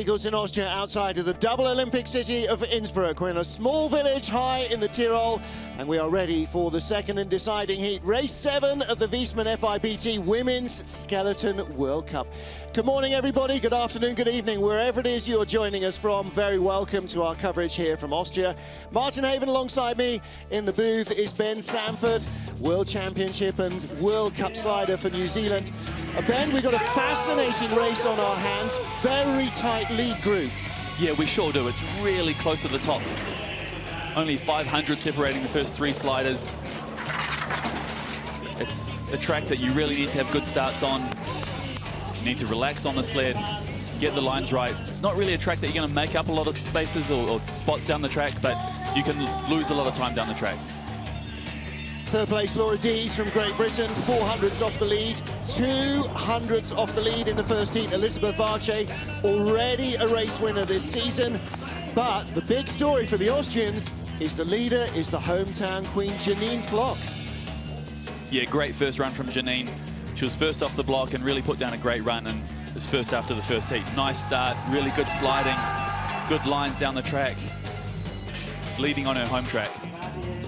Igls in Austria, outside of the double Olympic city of Innsbruck. We're in a small village high in the Tyrol, and we are ready for the second and deciding heat. Race 7 of the Viessmann FIBT Women's Skeleton World Cup. Good morning, everybody. Good afternoon, good evening, wherever it is you're joining us from. Very welcome to our coverage here from Austria. Martin Haven alongside me in the booth is Ben Sanford, World Championship and World Cup slider for New Zealand. Ben, we've got a fascinating race on our hands. Very tight lead group. Yeah, we sure do. It's really close at the top. Only 500 separating the first 3 sliders. It's a track that you really need to have good starts on. You need to relax on the sled, get the lines right. It's not really a track that you're going to make up a lot of spaces or spots down the track, but you can lose a lot of time down the track. Third place, Laura Dees from Great Britain, 400s off the lead, 200s off the lead in the first heat. Elizabeth Arche, already a race winner this season. But the big story for the Austrians is the leader is the hometown queen, Janine Flock. Yeah, great first run from Janine. She was first off the block and really put down a great run and was first after the first heat. Nice start, really good sliding, good lines down the track, leading on her home track.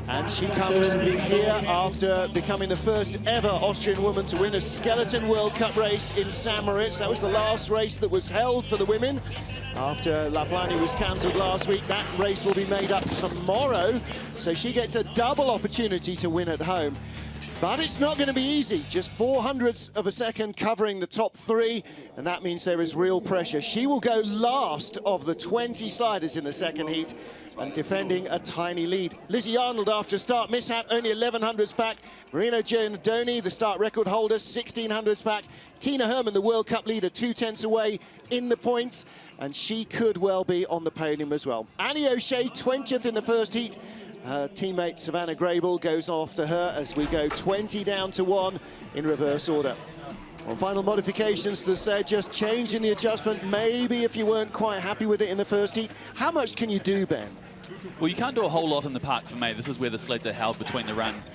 And she comes here after becoming the first ever Austrian woman to win a Skeleton World Cup race in St. Moritz. That was the last race that was held for the women. After Laplani was cancelled last week, that race will be made up tomorrow. So she gets a double opportunity to win at home. But it's not going to be easy. Just 400ths of a second covering the top 3, and that means there is real pressure. She will go last of the 20 sliders in the second heat and defending a tiny lead. Lizzie Arnold, after a start mishap, only 1100ths back. Marina Jodon, the start record holder, 1600ths back. Tina Hermann, the World Cup leader, 2/10 away in the points, and she could well be on the podium as well. Annie O'Shea, 20th in the first heat. Her teammate Savannah Grable goes after her as we go 20 down to 1 in reverse order. On final modifications to the sled, just changing the adjustment. Maybe if you weren't quite happy with it in the first heat. How much can you do, Ben? Well, you can't do a whole lot in the park for me. This is where the sleds are held between the runs.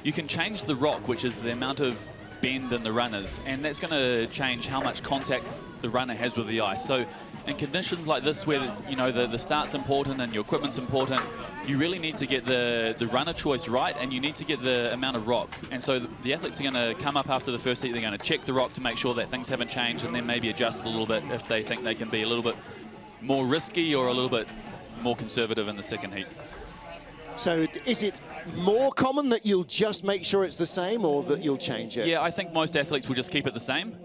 You can change the rock, which is the amount of bend in the runners, and that's going to change how much contact the runner has with the ice. So in conditions like this where, you know, the start's important and your equipment's important, you really need to get the runner choice right, and you need to get the amount of rock. And so the athletes are going to come up after the first heat, they're going to check the rock to make sure that things haven't changed, and then maybe adjust it a little bit if they think they can be a little bit more risky or a little bit more conservative in the second heat. So is it more common that you'll just make sure it's the same, or that you'll change it? Yeah, I think most athletes will just keep it the same.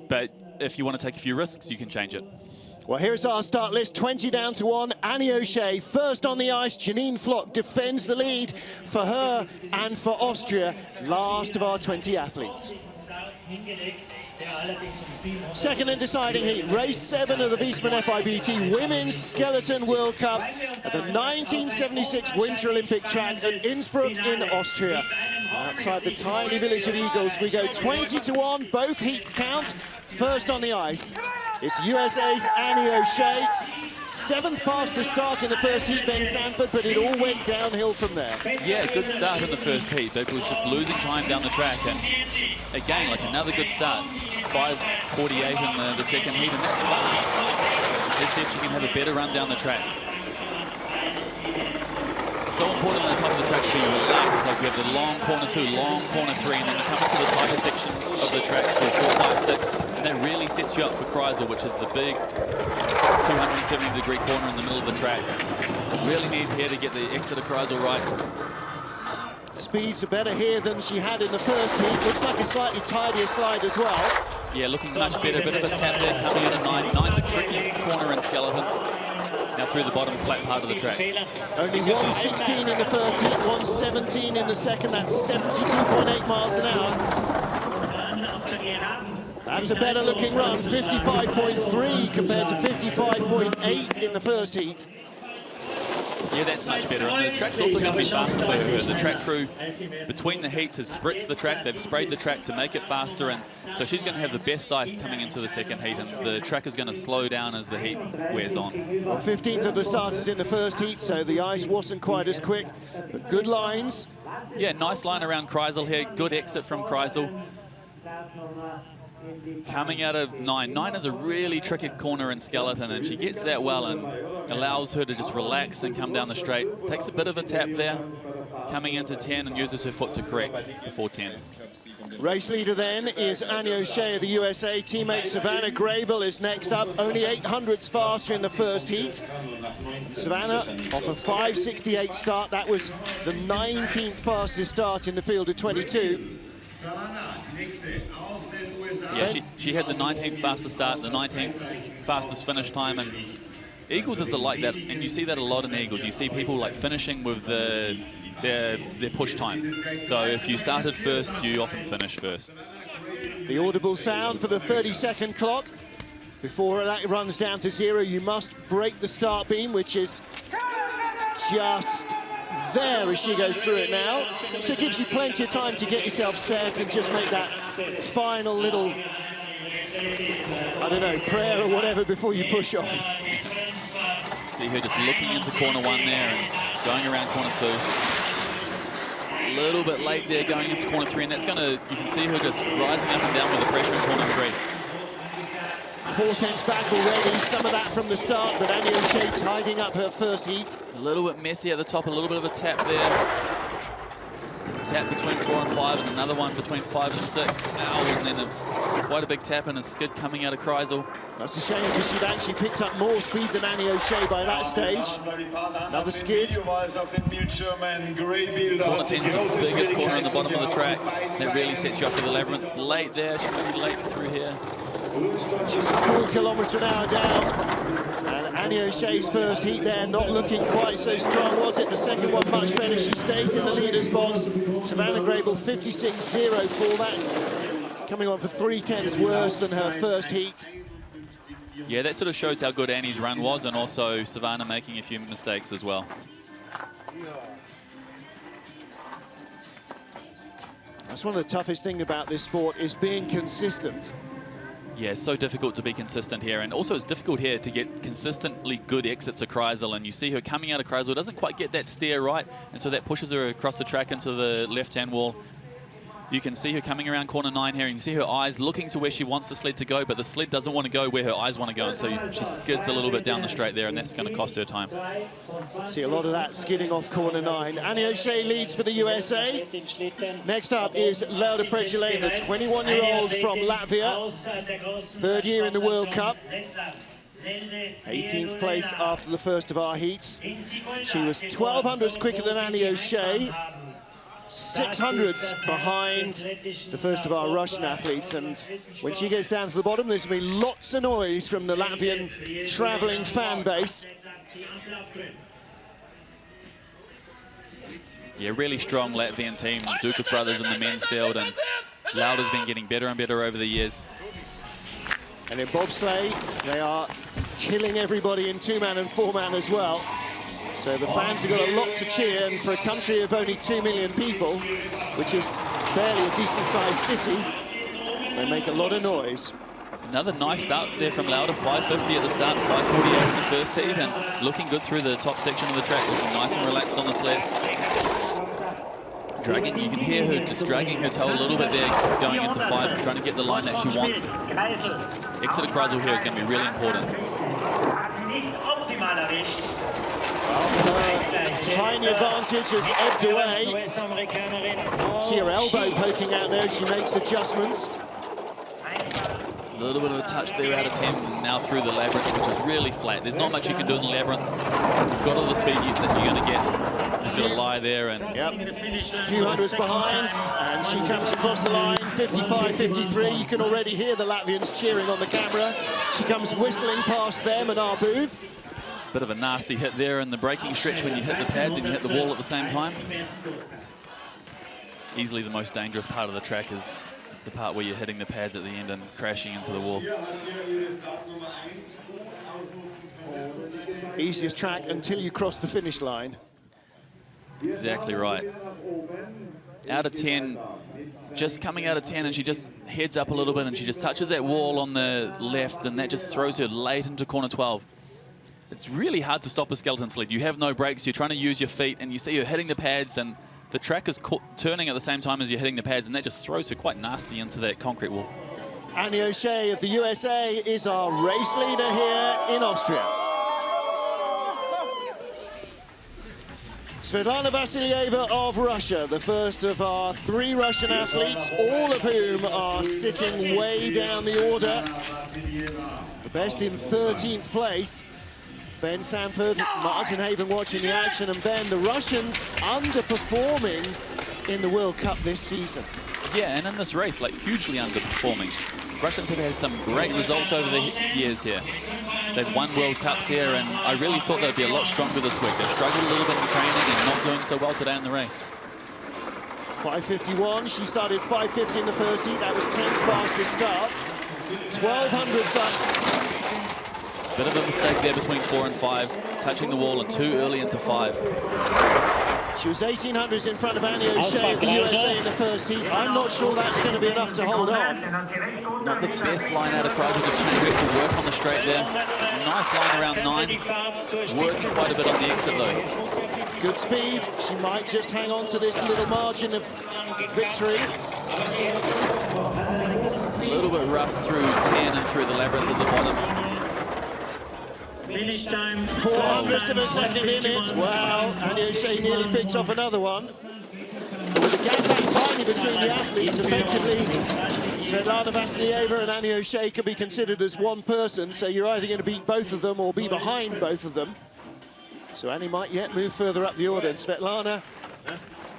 But if you want to take a few risks, you can change it. Well, here's our start list, 20 down to 1. Annie O'Shea, first on the ice. Janine Flock defends the lead for her and for Austria, last of our 20 athletes. Second and deciding heat, race 7 of the Viessmann FIBT Women's Skeleton World Cup at the 1976 Winter Olympic track at Innsbruck in Austria. Outside the tiny village of Igls, we go 20 to 1, both heats count. First on the ice, it's USA's Annie O'Shea. 7th fastest start in the first heat, Ben Sanford, but it all went downhill from there. Yeah, good start in the first heat, but it was just losing time down the track, and again, like another good start. 5:48 in the second heat, and that's fast. Let's see if she can have a better run down the track. So important on the top of the track to be relaxed, like you have the long corner 2, long corner 3, and then you come into the tighter section of the track for 4, 5, 6, and that really sets you up for Kreisel, which is the big 270-degree corner in the middle of the track. Really need here to get the exit of Kreisel right. Speeds are better here than she had in the first heat. Looks like a slightly tidier slide as well. Yeah, looking much better. Bit of a tap there, coming in at 9. 9's a tricky corner in Skeleton. Now through the bottom flat part of the track. Only 1:16 in the first heat, 1:17 in the second. That's 72.8 miles an hour. That's a better looking run, 55.3 compared to 55.8 in the first heat. Yeah, that's much better. And the track's also going to be faster for her. The track crew between the heats has spritzed the track. They've sprayed the track to make it faster, and so she's going to have the best ice coming into the second heat, and the track is going to slow down as the heat wears on. Well, 15th of the starters in the first heat, so the ice wasn't quite as quick, but good lines. Yeah, nice line around Kreisel here. Good exit from Kreisel. coming out of 9. 9 is a really tricky corner in skeleton, and she gets that well and allows her to just relax and come down the straight. Takes a bit of a tap there, coming into 10, and uses her foot to correct before 10. Race leader then is Annie O'Shea of the USA. Teammate Savannah Grable is next up, only 800ths faster in the first heat. Savannah off a 5:68 start. That was the 19th fastest start in the field of 22. Yeah, she had the 19th fastest start, the 19th fastest finish time, and Eagles is like that, and you see that a lot in Eagles. You see people like finishing with their push time. So if you started first, you often finish first. The audible sound for the 30-second clock. Before that runs down to 0, you must break the start beam, which is just there as she goes through it now. So it gives you plenty of time to get yourself set and just make that final little, I don't know, prayer or whatever before you push off. See her just looking into corner 1 there and going around corner 2. A little bit late there going into corner 3, and that's going to, you can see her just rising up and down with the pressure in corner 3. 4/10 back already, some of that from the start, but Annie O'Shea tidying up her first heat. A little bit messy at the top, a little bit of a tap there. Tap between 4 and 5, and another one between 5 and 6. Ow, and then quite a big tap and a skid coming out of Kreisel. That's a shame because she'd actually picked up more speed than Annie O'Shea by that stage. Another skid. Corner 10 is the biggest corner on the bottom of the track. That really sets you up for the labyrinth. Late there, she might be late through here. She's a full kilometre an hour down. And Annie O'Shea's first heat there, not looking quite so strong, was it? The second one much better. She stays in the leader's box. Savannah Grable 56.04. That's coming on for 3/10 worse than her first heat. Yeah, that sort of shows how good Annie's run was, and also Savannah making a few mistakes as well. That's one of the toughest things about this sport, is being consistent. Yeah, it's so difficult to be consistent here, and also it's difficult here to get consistently good exits of Kreisel, and you see her coming out of Kreisel, doesn't quite get that steer right, and so that pushes her across the track into the left-hand wall. You can see her coming around corner 9 here, and you see her eyes looking to where she wants the sled to go, but the sled doesn't want to go where her eyes want to go, and so she skids a little bit down the straight there, and that's going to cost her time. See a lot of that skidding off corner 9. Annie O'Shea leads for the USA. Next up is Lauda Pregelane, the 21-year-old from Latvia. Third year in the World Cup. 18th place after the first of our heats. She was 1200ths quicker than Annie O'Shea. 600ths behind the first of our Russian athletes, and when she gets down to the bottom, there's going to be lots of noise from the Latvian travelling fan base. Yeah, really strong Latvian team, Dukas brothers in the men's field, and Lauda's been getting better and better over the years. And in bobsleigh, they are killing everybody in 2-man and 4-man as well. So the fans have got a lot to cheer, and for a country of only 2 million people, which is barely a decent-sized city, they make a lot of noise. Another nice start there from Lauda, 5:50 at the start, 5:48 in the first heat, and looking good through the top section of the track, looking nice and relaxed on the sled. Dragging, you can hear her just dragging her toe a little bit there, going into 5, trying to get the line that she wants. Exit of Kreisel here is going to be really important. Tiny advantage has ebbed away. See her elbow poking out there as she makes adjustments. A little bit of a touch there out of 10, and now through the labyrinth, which is really flat. There's not much you can do in the labyrinth. You've got all the speed that you're going to get. Just got to lie there and... Yep. A few hundreds behind, and she comes across the line, 55.53. You can already hear the Latvians cheering on the camera. She comes whistling past them and our booth. Bit of a nasty hit there in the braking stretch when you hit the pads and you hit the wall at the same time. Easily the most dangerous part of the track is the part where you're hitting the pads at the end and crashing into the wall. Easiest track until you cross the finish line. Exactly right. Out of 10, just coming out of 10, and she just heads up a little bit and she just touches that wall on the left, and that just throws her late into corner 12. It's really hard to stop a skeleton sled. You have no brakes, you're trying to use your feet, and you see her hitting the pads, and the track is turning at the same time as you're hitting the pads, and that just throws her quite nasty into that concrete wall. Annie O'Shea of the USA is our race leader here in Austria. Svetlana Vassilieva of Russia, the first of our 3 Russian athletes, all of whom are sitting way down the order. The best in 13th place. Ben Sanford, Martin Haven watching the action, and Ben, the Russians underperforming in the World Cup this season. Yeah, and in this race, like, hugely underperforming. Russians have had some great results over the years here. They've won World Cups here, and I really thought they'd be a lot stronger this week. They've struggled a little bit in training and not doing so well today in the race. 5:51, she started 5:50 in the first heat. That was 10th fastest start. 1200s up. Bit of a mistake there between 4 and 5, touching the wall and too early into 5. She was 1800s in front of Annie O'Shea of the USA in the first heat. I'm not sure that's going to be enough to hold on. Not the best line out of Kreisel, just trying to work on the straight there. Nice line around 9. Working quite a bit on the exit though. Good speed. She might just hang on to this little margin of victory. A little bit rough through 10 and through the labyrinth at the bottom. Finish time. 400ths of a second in it. Wow, Annie O'Shea nearly picked off another one. With the gap that tiny between the athletes, effectively, Svetlana Vassilieva and Annie O'Shea could be considered as one person, so you're either going to beat both of them or be behind both of them. So Annie might yet move further up the order, and Svetlana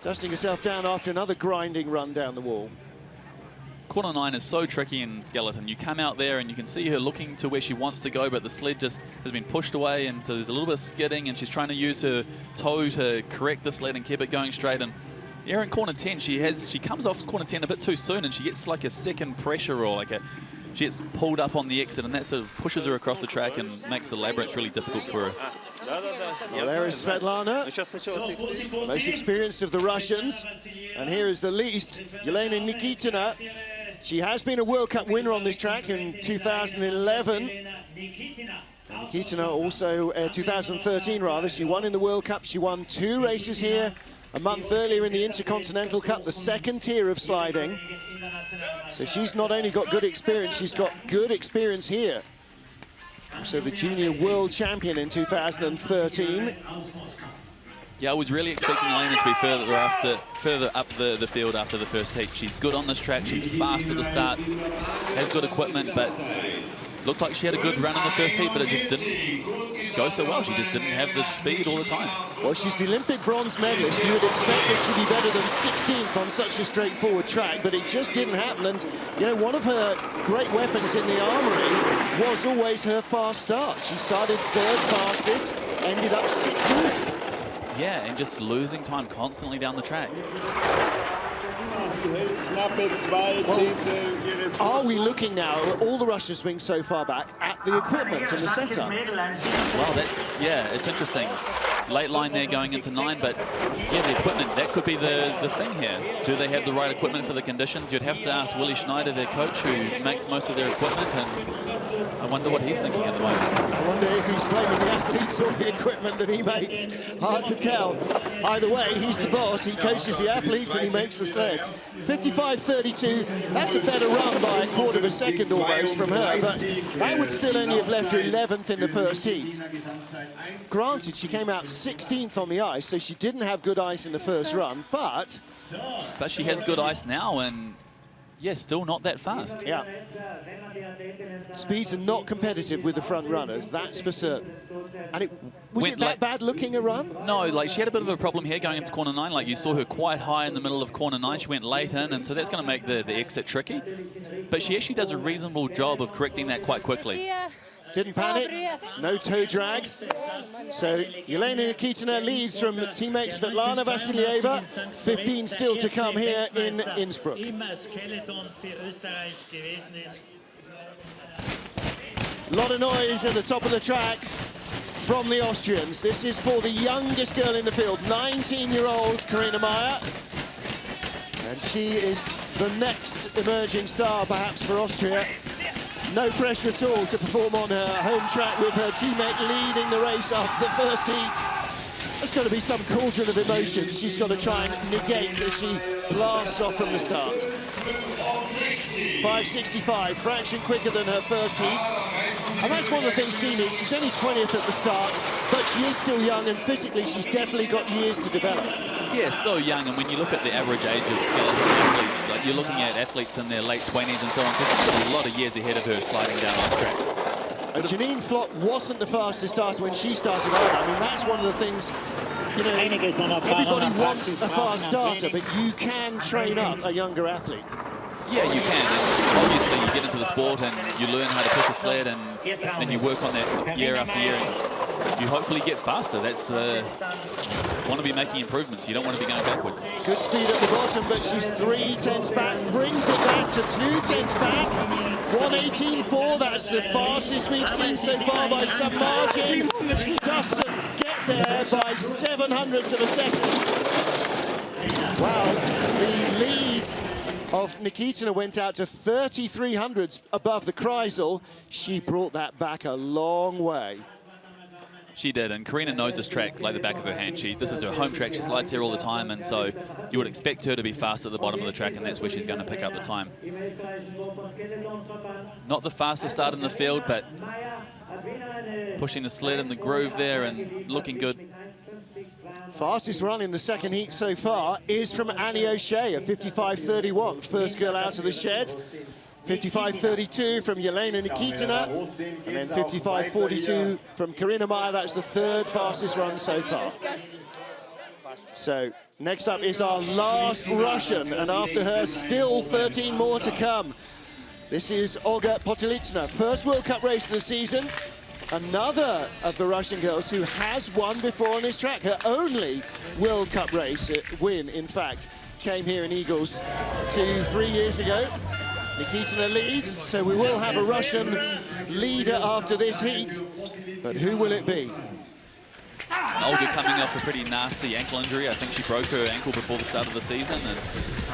dusting herself down after another grinding run down the wall. Corner 9 is so tricky in skeleton. You come out there and you can see her looking to where she wants to go, but the sled just has been pushed away, and so there's a little bit of skidding, and she's trying to use her toe to correct the sled and keep it going straight. And here in corner 10, she comes off corner 10 a bit too soon, and she gets like a second pressure, or she gets pulled up on the exit, and that sort of pushes her across the track and makes the labyrinth really difficult for her. Well, there is Svetlana, most experienced of the Russians, and here is the least, Yelena Nikitina. She has been a World Cup winner on this track in 2011. And Nikitina also, 2013 rather, she won in the World Cup. She won 2 races here a month earlier in the Intercontinental Cup, the second tier of sliding. So she's not only got good experience, she's got good experience here. Also the junior world champion in 2013. Yeah, I was really expecting Yelena to be further up the field after the first heat. She's good on this track, she's fast at the start, has good equipment, but looked like she had a good run in the first heat, but it just didn't go so well. She just didn't have the speed all the time. Well, she's the Olympic bronze medalist. You would expect that she'd be better than 16th on such a straightforward track, but it just didn't happen. And, you know, one of her great weapons in the armory was always her fast start. She started 3rd fastest, ended up 16th. Yeah, and just losing time constantly down the track. Well, are we looking now, all the Russian swings so far back, at the equipment and the setup? Well, it's interesting. Late line there going into 9, but yeah, the equipment, that could be the thing here. Do they have the right equipment for the conditions? You'd have to ask Willi Schneider, their coach, who makes most of their equipment, and I wonder what he's thinking at the moment. I wonder if he's blaming the athletes or the equipment that he makes. Hard to tell. Either way, he's the boss. He coaches the athletes and he makes the sleds. 55.32, that's a better run by a quarter of a second almost from her, but that would still only have left her 11th in the first heat. Granted, she came out 16th on the ice, so she didn't have good ice in the first run, but she has good ice now, and yeah, still not that fast. Yeah. Speeds are not competitive with the front runners, that's for certain. And was it that bad looking a run? No, like she had a bit of a problem here going into corner 9. Like you saw her quite high in the middle of corner 9. She went late in, and so that's going to make the exit tricky. But she actually does a reasonable job of correcting that quite quickly. Didn't panic, no toe drags. So Yelena Nikitina leads from teammate Svetlana Vassilieva. 15 still to come here in Innsbruck. A lot of noise at the top of the track from the Austrians. This is for the youngest girl in the field, 19-year-old Karina Meyer. And she is the next emerging star, perhaps, for Austria. No pressure at all to perform on her home track with her teammate leading the race after the first heat. There's got to be some cauldron of emotions she's got to try and negate as she blasts off from the start. 5.65, fraction quicker than her first heat. And that's one of the things she needs. She's only 20th at the start, but she is still young, and physically she's definitely got years to develop. Yeah, so young, and when you look at the average age of skeleton athletes, like you're looking at athletes in their late 20s and so on, so she's got a lot of years ahead of her sliding down those tracks. And Janine Flott wasn't the fastest starter when she started either. I mean, that's one of the things, you know, everybody wants a fast starter, but you can train up a younger athlete. Yeah, you can. And obviously, you get into the sport and you learn how to push a sled, and then you work on that year after year, and you hopefully get faster. That's the... want to be making improvements. You don't want to be going backwards. Good speed at the bottom, but she's 3 tenths back, brings it back to 2 tenths back. 1:18.4, that's the fastest we've seen so far by some margin. Doesn't get there by 0.07 of a second. Wow, the lead of Nikitina went out to 33 hundredths above the Kreisel. She brought that back a long way. She did, and Karina knows this track like the back of her hand. This is her home track. She slides here all the time, and so you would expect her to be fast at the bottom of the track, and that's where she's going to pick up the time. Not the fastest start in the field, but pushing the sled in the groove there and looking good. Fastest run in the second heat so far is from Annie O'Shea, a 55.31, first girl out of the shed. 55.32 from Jelena Nikitina, and then 55.42 from Karina Meyer. That's the third fastest run so far. So next up is our last Russian, and after her, still 13 more to come. This is Olga Potylitsina, first World Cup race of the season. Another of the Russian girls who has won before on this track. Her only World Cup race win, in fact, came here in Igls 2-3 years ago. Nikitina leads, so we will have a Russian leader after this heat, but who will it be? Olga coming off a pretty nasty ankle injury. I think she broke her ankle before the start of the season, and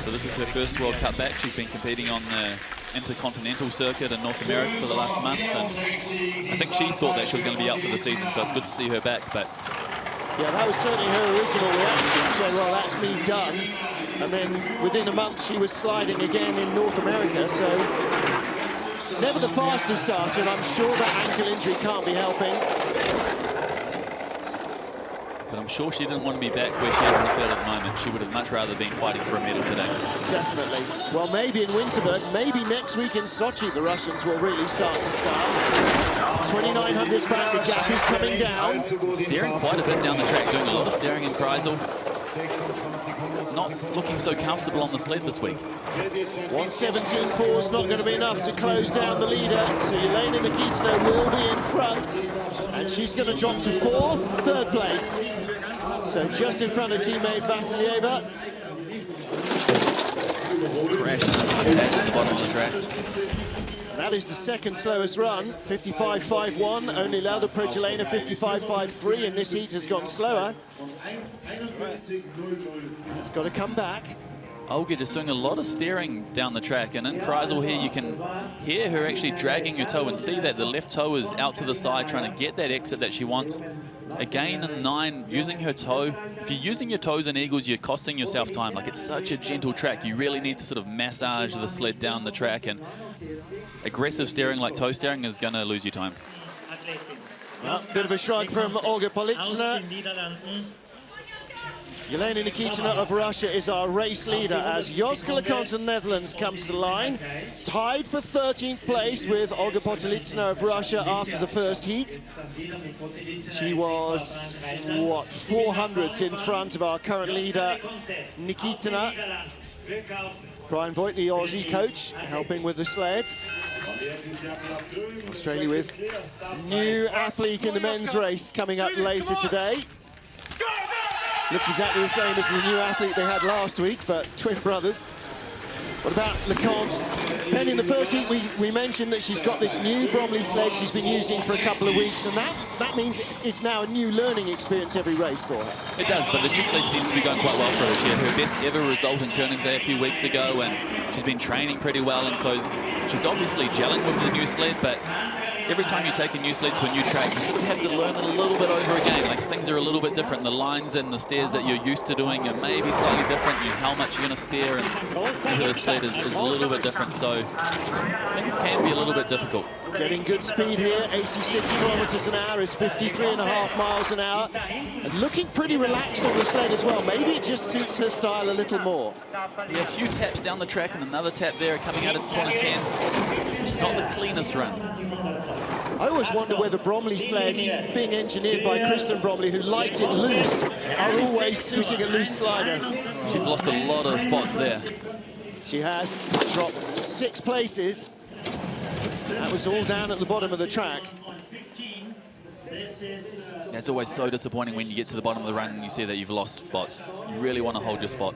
so this is her first World Cup back. She's been competing on the intercontinental circuit in North America for the last month, and I think she thought that she was going to be out for the season, so it's good to see her back. But yeah, that was certainly her original reaction. So, well, that's me done. And then within a month, she was sliding again in North America. So never the fastest starter, and I'm sure that ankle injury can't be helping. But I'm sure she didn't want to be back where she is in the field at the moment. She would have much rather been fighting for a medal today. Definitely. Well, maybe in Winterberg, maybe next week in Sochi, the Russians will really start to start. 2,900 back, the gap is coming down. Steering quite a bit down the track, doing a lot of steering in Kreisel. It's not looking so comfortable on the sled this week. 1:17.4 is not going to be enough to close down the leader, so Jelena Nikitina will be in front, and she's going to drop to third place. So just in front of teammate Vassilieva. Crashes into the pads at the bottom of the track. That is the second slowest run, 55.51. Only Lauda Progelena 55.53, and this heat has gone slower. It's got to come back. Olga just doing a lot of steering down the track, and in Kreisel here you can hear her actually dragging her toe and see that the left toe is out to the side trying to get that exit that she wants. Again in 9, using her toe. If you're using your toes in Igls, you're costing yourself time. Like, it's such a gentle track. You really need to sort of massage the sled down the track, and aggressive steering like toe steering is going to lose you time. Well, bit of a shrug from Olga Potylitsina. Jelena Nikitina of Russia is our race leader as Joske Leconte of the Netherlands comes to the line. Tied for 13th place with Olga Potylitsina of Russia after the first heat. She was, what, 400s in front of our current leader, Nikitina. Brian Voigt, the Aussie coach, helping with the sled. Australia with new athlete in the men's race coming up later today. Looks exactly the same as the new athlete they had last week, but twin brothers. What about Leconte? Then in the first heat, we mentioned that she's got this new Bromley sled she's been using for a couple of weeks, and that means it's now a new learning experience every race for her. It does, but the new sled seems to be going quite well for her. She had her best ever result in Koenigsegg a few weeks ago, and she's been training pretty well, and so she's obviously gelling with the new sled, but every time you take a new sled to a new track, you sort of have to learn it a little bit over again. Like, things are a little bit different. The lines and the steers that you're used to doing are maybe slightly different. How much you're going to steer into the sled is a little bit different. So things can be a little bit difficult. Getting good speed here. 86 kilometers an hour is 53.5 miles an hour. And looking pretty relaxed on the sled as well. Maybe it just suits her style a little more. Yeah, a few taps down the track and another tap there coming out of corner 10. Not the cleanest run. I always wonder whether Bromley sleds, being engineered by Kristen Bromley, who liked it loose, are always suiting a loose slider. She's lost a lot of spots there. She has dropped 6 places. That was all down at the bottom of the track. It's always so disappointing when you get to the bottom of the run and you see that you've lost spots. You really want to hold your spot.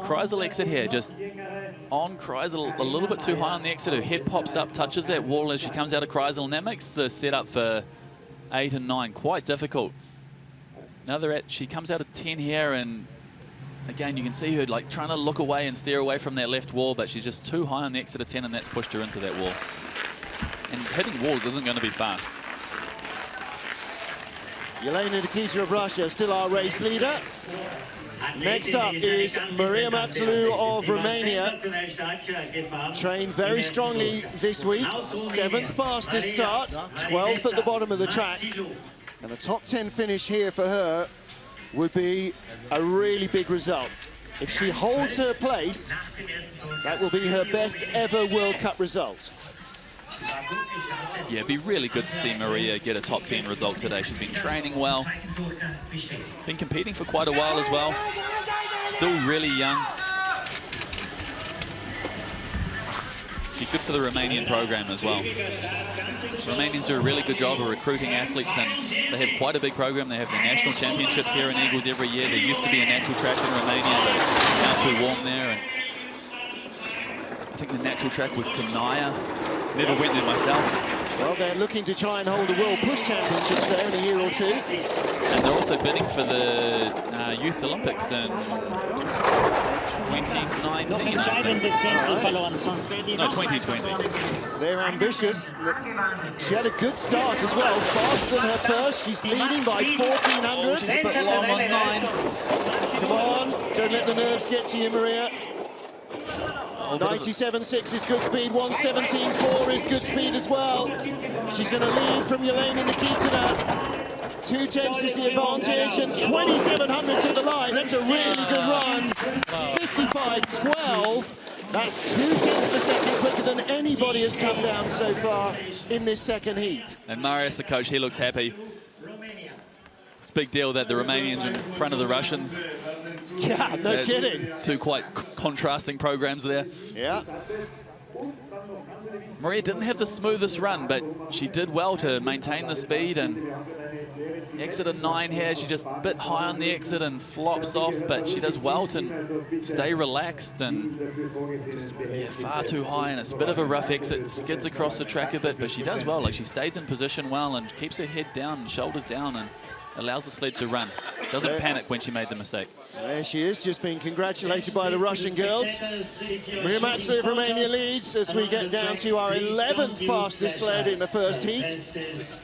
Kreisel exit here, just on Kreisel a little bit too high on the exit. Her head pops up, touches that wall as she comes out of Kreisel, and that makes the setup for 8 and 9 quite difficult. She comes out of 10 here, and again, you can see her like trying to look away and steer away from that left wall, but she's just too high on the exit of 10, and that's pushed her into that wall. And hitting walls isn't going to be fast. Yelena Nikita of Russia, still our race leader. Next up is Marina Jodon of Romania. Trained very strongly this week. 7th fastest start, 12th at the bottom of the track. And a top 10 finish here for her would be a really big result. If she holds her place, that will be her best ever World Cup result. Yeah, it'd be really good to see Maria get a top 10 result today. She's been training well, been competing for quite a while as well. Still really young. Be good for the Romanian program as well. Romanians do a really good job of recruiting athletes, and they have quite a big program. They have the national championships here in Igls every year. There used to be a natural track in Romania, but it's now too warm there. And I think the natural track was Sinaia. Never went there myself. Well, they're looking to try and hold the World Push Championships there in a year or two. And they're also bidding for the Youth Olympics in 2019, I think. No, 2020. They're ambitious. She had a good start as well. Faster than her first. She's leading by 14 hundredths. But long on 9. Come on, don't let the nerves get to you, Maria. 97.6 is good speed, 117.4 is good speed as well. She's going to lead from Yelena Nikita. 2/10 is the advantage, and 27 hundredths at the line. That's a really good run. 55.12. That's 2/10 per second quicker than anybody has come down so far in this second heat. And Marius, the coach, he looks happy. It's a big deal that the Romanians are in front of the Russians. Yeah, no kidding. Two quite contrasting programs there. Yeah. Maria didn't have the smoothest run, but she did well to maintain the speed, and exit of 9 here, she just a bit high on the exit and flops off, but she does well to stay relaxed and just, yeah, far too high, and it's a bit of a rough exit, skids across the track a bit, but she does well. Like, she stays in position well and keeps her head down and shoulders down and allows the sled to run. Doesn't panic when she made the mistake. There she is, just being congratulated by the Russian girls. Marina Jodon of Romania leads as we get down to our 11th fastest sled in the first heat.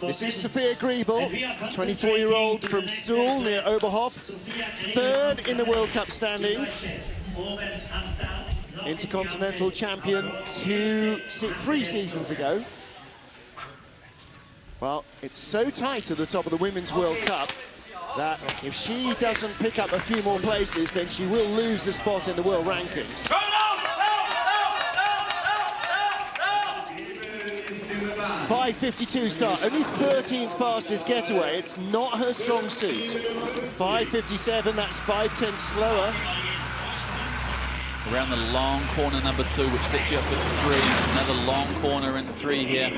This is Sophia Griebel, 24-year-old from Suhl near Oberhof. 3rd in the World Cup standings. Intercontinental champion 3 seasons ago. Well, it's so tight at the top of the Women's World Cup that if she doesn't pick up a few more places, then she will lose a spot in the world rankings. 5:52 start, only 13th fastest getaway. It's not her strong suit. 5:57, that's 5/10 slower. Around the long corner number 2, which sets you up for 3. Another long corner in 3 here.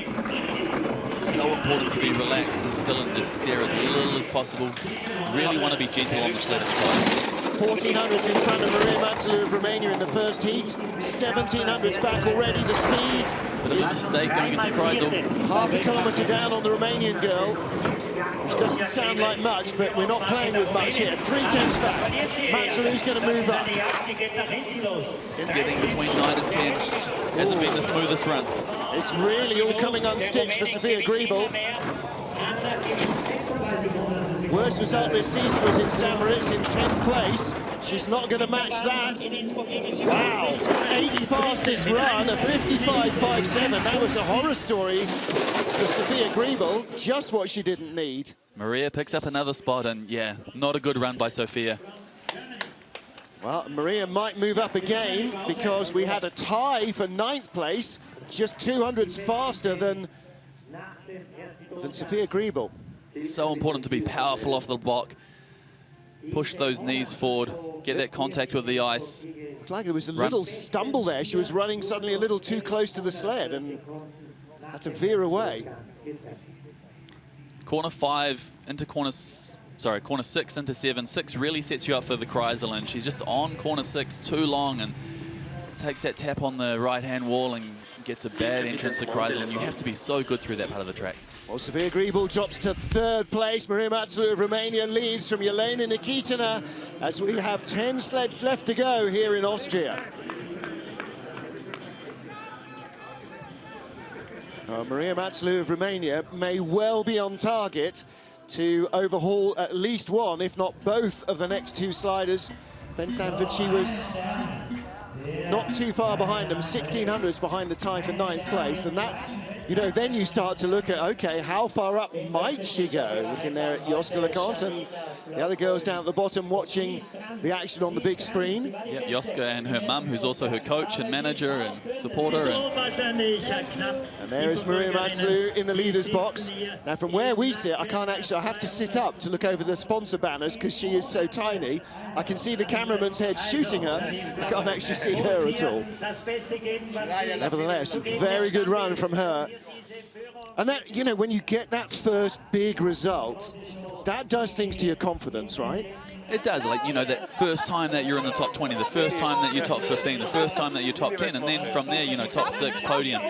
It's so important to be relaxed and still and just steer as little as possible. Really want to be gentle on the sled at the top. 1400s in front of Marina Jodon of Romania in the first heat. 1700s back already. The speed Bit of a mistake going into Kreisel. Half a kilometre down on the Romanian girl, which doesn't sound like much, but we're not playing with much here. 3/10 back. Jodon's going to move up. Skidding between 9 and 10. Hasn't been the smoothest run. It's really all coming unstitched for Sophia Griebel. Worst result this season was in St. Moritz in 10th place. She's not going to match that. Wow, 8th fastest run, a 55.57. That was a horror story for Sophia Griebel, just what she didn't need. Maria picks up another spot, and yeah, not a good run by Sophia. Well, Maria might move up again because we had a tie for 9th place, just 200s faster than Sophia Griebel. So important to be powerful off the block, push those knees forward, get that contact with the ice. It's like there was a little stumble there. She was running suddenly a little too close to the sled and had to veer away. Corner 5 into corner 6 into 7. 6 really sets you up for the Kreisel, and she's just on corner 6 too long and takes that tap on the right-hand wall and gets a bad entrance to Kreisel, and you have to be so good through that part of the track. Well, Sophia Griebel drops to 3rd place. Marina Jodon of Romania leads from Jelena Nikitina as we have 10 sleds left to go here in Austria. Marina Jodon of Romania may well be on target to overhaul at least one, if not both, of the next 2 sliders. Ben Sanford, she was not too far behind them, 1600s behind the tie for 9th place, and that's, you know, then you start to look at, okay, how far up might she go? Looking there at Joska Leconte and the other girls down at the bottom watching the action on the big screen. Yep, Joska and her mum, who's also her coach and manager and supporter. And there is Marina Jodon in the leader's box. Now, from where we sit, I have to sit up to look over the sponsor banners because she is so tiny. I can see the cameraman's head shooting her. I can't actually see her at all. Nevertheless, a very good run from her. And that, you know, when you get that first big result, that does things to your confidence, right? It does, like, you know, that first time that you're in the top 20, the first time that you're top 15, the first time that you're top 10, and then from there, you know, top 6, podium.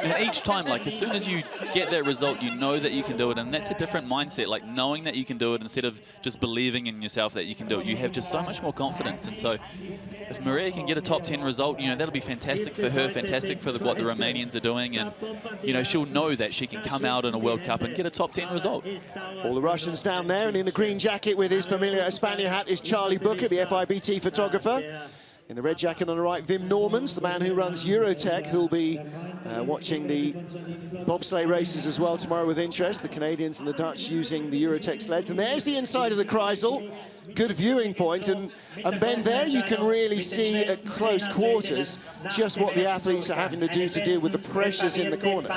And each time, like, as soon as you get that result, you know that you can do it, and that's a different mindset, like knowing that you can do it instead of just believing in yourself that you can do it. You have just so much more confidence, and so if Maria can get a top 10 result, you know, that'll be fantastic for her, fantastic for what the Romanians are doing, and, you know, she'll know that she can come out in a World Cup and get a top 10 result. All the Russians down there, and in the green jacket with his familiar Espana hat is Charlie Booker, the FIBT photographer. In the red jacket on the right, Wim Normans, the man who runs Eurotech, who'll be watching the bobsleigh races as well tomorrow with interest. The Canadians and the Dutch using the Eurotech sleds. And there's the inside of the Kreisel. Good viewing point. And Ben, there you can really see at close quarters just what the athletes are having to do to deal with the pressures in the corner.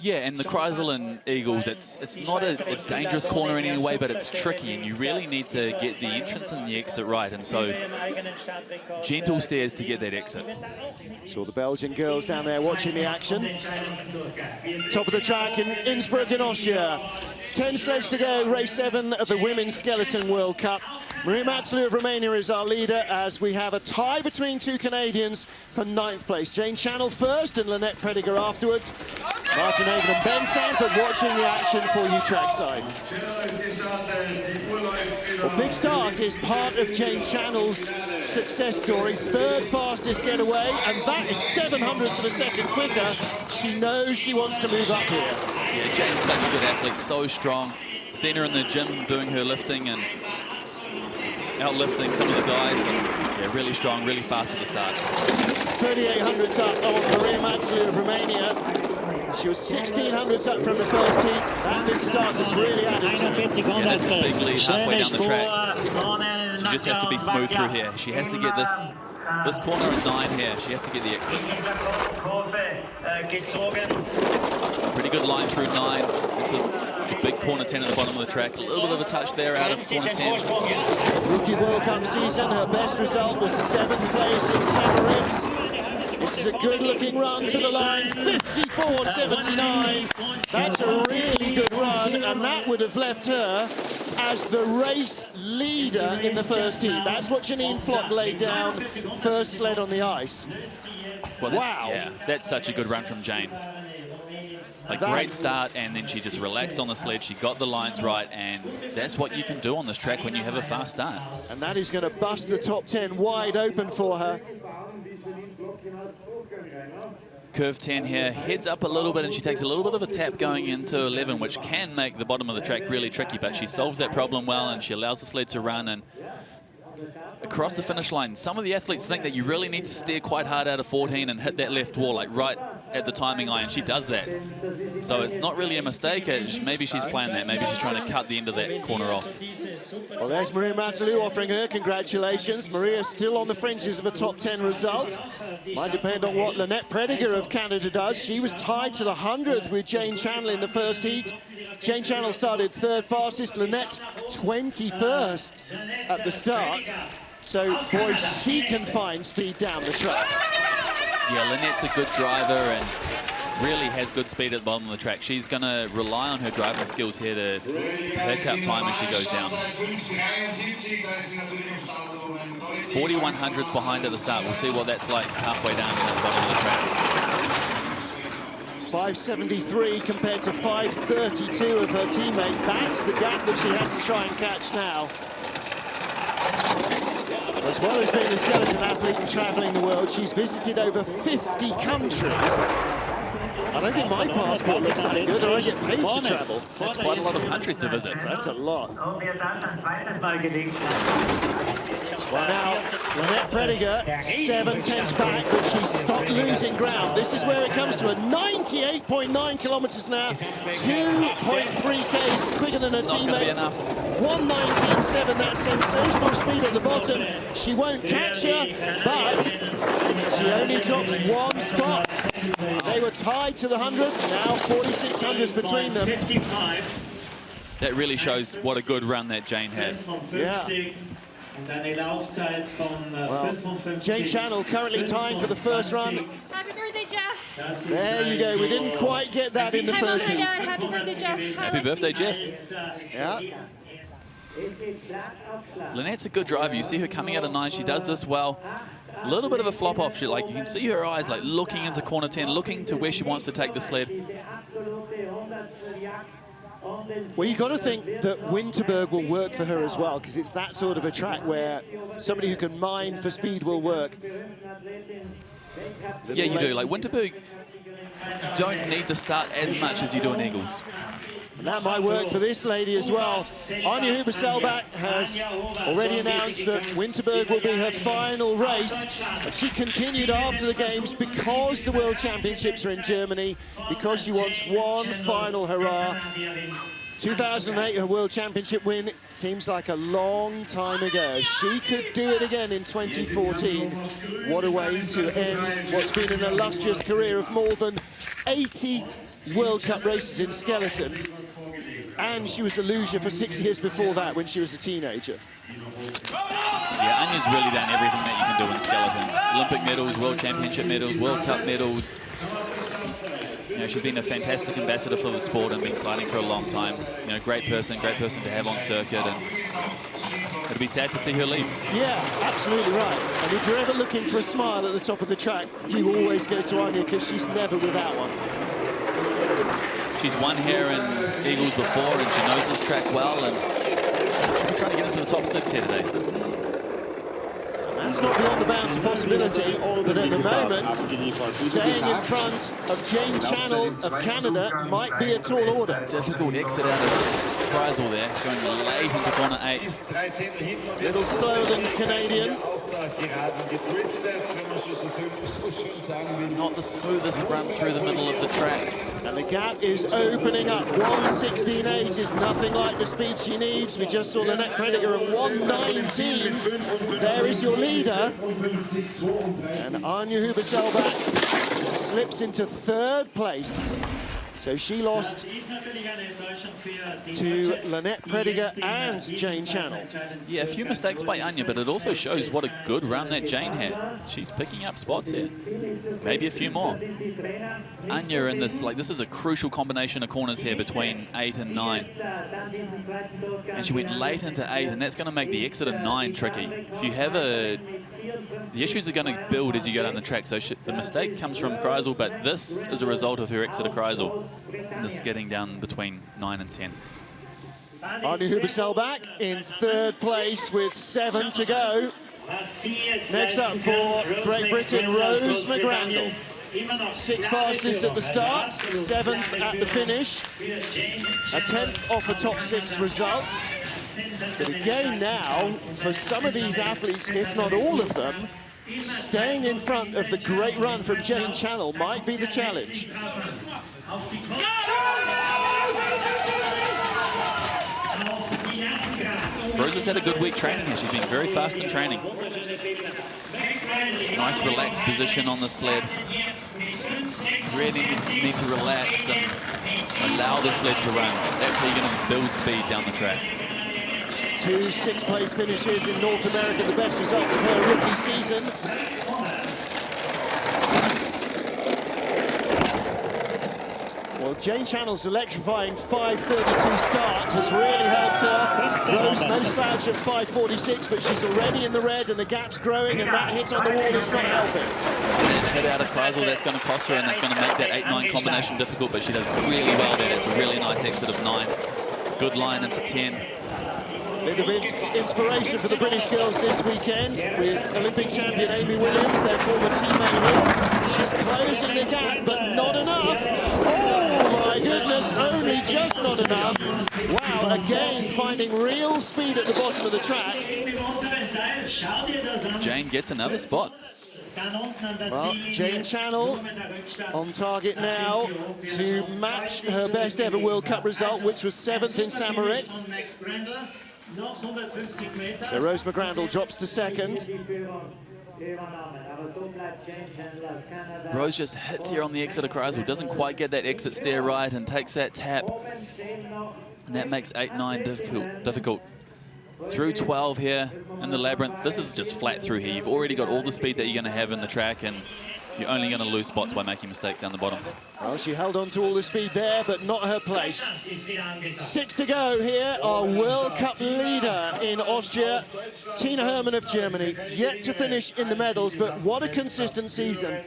Yeah, and the Kreisel and Igls, it's not a dangerous corner in any way, but it's tricky, and you really need to get the entrance and the exit right, and so gentle stairs to get that exit. Saw the Belgian girls down there watching the action. Top of the track in Innsbruck in Austria. 10 sleds to go, race 7 of the Women's Skeleton World Cup. Marina Jodon of Romania is our leader as we have a tie between 2 Canadians for 9th place. Jane Channel first and Lynette Prediger afterwards. Martin Haven and Ben Sanford watching the action for you trackside. Well, big start is part of Jane Channel's success story. 3rd fastest getaway, and that is 700ths of a second quicker. She knows she wants to move up here. Yeah, Jane's such a good athlete, so strong. Seen her in the gym doing her lifting and outlifting some of the guys. And, yeah, really strong, really fast at the start. 3,800s up on Marina Jodon of Romania. She was 1,600s up from the first heat. That big start has really added to it. Yeah, that's a big lead halfway down the track. She just has to be smooth through here. She has to get this corner at 9 here. She has to get the exit. Pretty good line through 9. It's a big corner 10 at the bottom of the track. A little bit of a touch there out of corner 10. Rookie World Cup season, her best result was 7th place in St. Moritz. This is a good-looking run to the line, 54.79. That's a really good run, and that would have left her as the race leader in the first heat. That's what Janine Flock laid down, first sled on the ice. Well, wow. Yeah, that's such a good run from Jane. A great start, and then she just relaxed on the sled. She got the lines right, and that's what you can do on this track when you have a fast start. And that is going to bust the top 10 wide open for her. curve 10 here, heads up a little bit, and she takes a little bit of a tap going into 11, which can make the bottom of the track really tricky, but she solves that problem well, and she allows the sled to run. And across the finish line, some of the athletes think that you really need to steer quite hard out of 14 and hit that left wall, like right at the timing eye, and she does that. So it's not really a mistake. Maybe she's planned that. Maybe she's trying to cut the end of that corner off. Well, there's Marina Jodon offering her congratulations. Maria's still on the fringes of a top 10 result. Might depend on what Lynette Prediger of Canada does. She was tied to the 100th with Jane Channel in the first heat. Jane Channel started third fastest, Lynette 21st at the start. So, boy, she can find speed down the track. Yeah, Lynette's a good driver and really has good speed at the bottom of the track. She's going to rely on her driving skills here to pick up time as she goes down. 41 hundredths behind at the start. We'll see what that's like halfway down at the bottom of the track. 573 compared to 532 of her teammate. That's the gap that she has to try and catch now. As well as being a skeleton athlete and travelling the world, she's visited over 50 countries. I don't think my passport looks that good, or I get paid to travel. That's quite a lot of countries to visit. That's a lot. Well, now, Lynette Prediger, 7/10 back, but she's stopped losing ground. This is where it comes to a 98.9 kilometres an hour, 2.3 Ks quicker than her teammate. 1:19.7, that's sensational speed at the bottom. She won't catch her, but she only drops one spot. They were tied to the 100th, now 46 hundredths between them. That really shows what a good run that Jane had. Yeah. Well, Jane Channel currently tying for the first run. Happy birthday, Jeff. There you go. We didn't quite get that in the first heat. Happy birthday, Jeff. Happy birthday, Jeff. Yeah. Lynette's a good driver. You see her coming out of 9. She does this well. A little bit of a flop off. You can see her eyes like looking into corner 10, looking to where she wants to take the sled. Well, you've got to think that Winterberg will work for her as well, because it's that sort of a track where somebody who can mine for speed will work. Yeah, you do. Like Winterberg, you don't need the start as much as you do in Igls. And that might work for this lady as well. Anja Huber-Selbach has already announced that Winterberg will be her final race. But she continued after the games because the World Championships are in Germany, because she wants one final hurrah. 2008, her World Championship win seems like a long time ago. She could do it again in 2014. What a way to end what's been an illustrious career of more than 80 World Cup races in skeleton. And she was a loser for 6 years before that when she was a teenager. Yeah, Anya's really done everything that you can do in skeleton. Olympic medals, World Championship medals, World Cup medals. You know, she's been a fantastic ambassador for the sport and been sliding for a long time. You know, great person to have on circuit, and it'll be sad to see her leave. Yeah, absolutely right. And if you're ever looking for a smile at the top of the track, you always go to Anja, because she's never without one. She's won here in Igls before, and she knows this track well, and she'll be trying to get into the top 6 here today. That's not beyond the bounds of possibility, but at the moment, staying in front of Jane Channel of Canada might be a tall order. Difficult exit out of Kreisel there, going late into corner 8. A little slower than the Canadian. Not the smoothest run through the middle of the track. And the gap is opening up. 1:16.8 is nothing like the speed she needs. We just saw Lynette Prediger at 1:19s. There is your leader. And Anja Huber-Selbach slips into 3rd place. So she lost to Lynette Prediger and Jane Channel. Yeah, a few mistakes by Anja, but it also shows what a good run that Jane had. She's picking up spots here. Maybe a few more. Anja in this, this is a crucial combination of corners here between 8 and 9. And she went late into 8, and that's going to make the exit of 9 tricky. If you have the issues are going to build as you go down the track. So the mistake comes from Kreisel, but this is a result of her exit of Kreisel. And this getting down between 9 and 10. Anja Huber-Selbach in 3rd place with 7 to go. Next up for Great Britain, Rose McGrandle. 6th fastest at the start, 7th at the finish, a 10th off a top 6 result. But again now, for some of these athletes, if not all of them, staying in front of the great run from Jane Channel might be the challenge. Rose has had a good week training here. She's been very fast in training. Nice relaxed position on the sled. Really need to relax and allow the sled to run. That's how you're going to build speed down the track. 2 6th-place finishes in North America, the best results of her rookie season. Well, Jane Channel's electrifying 5:32 start has really helped her. Rose no slouch at 5:46, but she's already in the red and the gap's growing, and that hit on the wall is not helping. Head out of Kreisel, that's going to cost her, and that's going to make that 8-9 combination difficult, but she does really well there. It's a really nice exit of 9. Good line into 10. Bit of inspiration for the British girls this weekend with Olympic champion Amy Williams, their former teammate here. She's closing the gap, but not enough. Oh my goodness, only just not enough. Wow, again finding real speed at the bottom of the track. Jane gets another spot. Well, Jane Channel on target now to match her best ever World Cup result, which was 7th in St. Moritz. So Rose McGrandle drops to 2nd. Rose just hits here on the exit of Kreisel, doesn't quite get that exit stair right and takes that tap. And that makes 8-9 difficult. Through 12 here in the labyrinth. This is just flat through here. You've already got all the speed that you're going to have in the track, and you're only going to lose spots by making mistakes down the bottom. Well, she held on to all the speed there, but not her place. 6 to go here. Our World Cup leader in Austria, Tina Hermann of Germany. Yet to finish in the medals, but what a consistent season.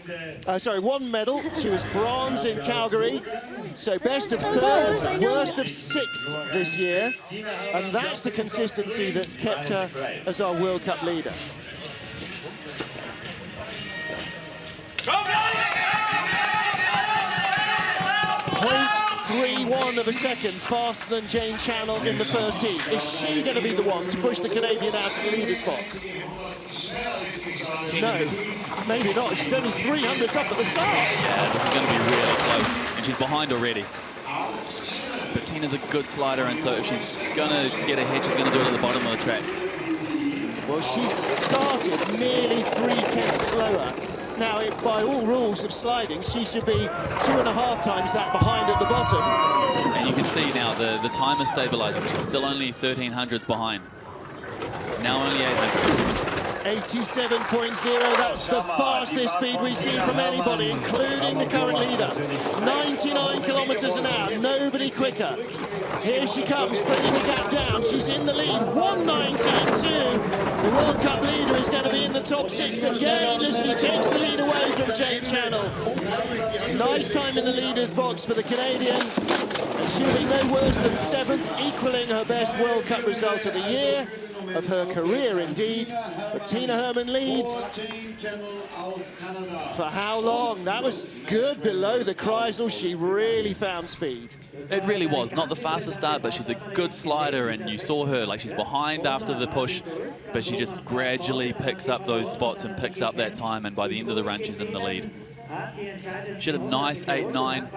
Sorry, 1 medal. She was bronze in Calgary. So best of 3rd, worst of 6th this year. And that's the consistency that's kept her as our World Cup leader. 0.31 of a second faster than Jane Channel in the first heat. Is she going to be the one to push the Canadian out of the leaders box? No, maybe not. She's only 300s up at the start. Yeah, this is going to be really close, and she's behind already. But Tina's a good slider, and so if she's going to get ahead, she's going to do it at the bottom of the track. Well, she started nearly 3/10 slower. Now, by all rules of sliding, she should be 2.5 times that behind at the bottom. And you can see now the time is stabilizing. She's still only 1300s behind. Now only 800s. 87.0, that's the fastest speed we've seen from anybody, including the current leader. 99 kilometers an hour, nobody quicker. Here she comes, bringing the gap down. She's in the lead, 1:19.2. The World Cup leader is going to be in the top 6 again as she takes the lead away from Jane Channel. Nice time in the leader's box for the Canadian. And she'll be no worse than 7th, equaling her best World Cup result of the year, of her career indeed. But Tina Hermann leads. For how long? That was good below the Kreisel. She really found speed. It really was. Not the fastest start, but she's a good slider, and you saw her, like she's behind after the push, but she just gradually picks up those spots and picks up that time, and by the end of the run, she's in the lead. She had a nice 8-9.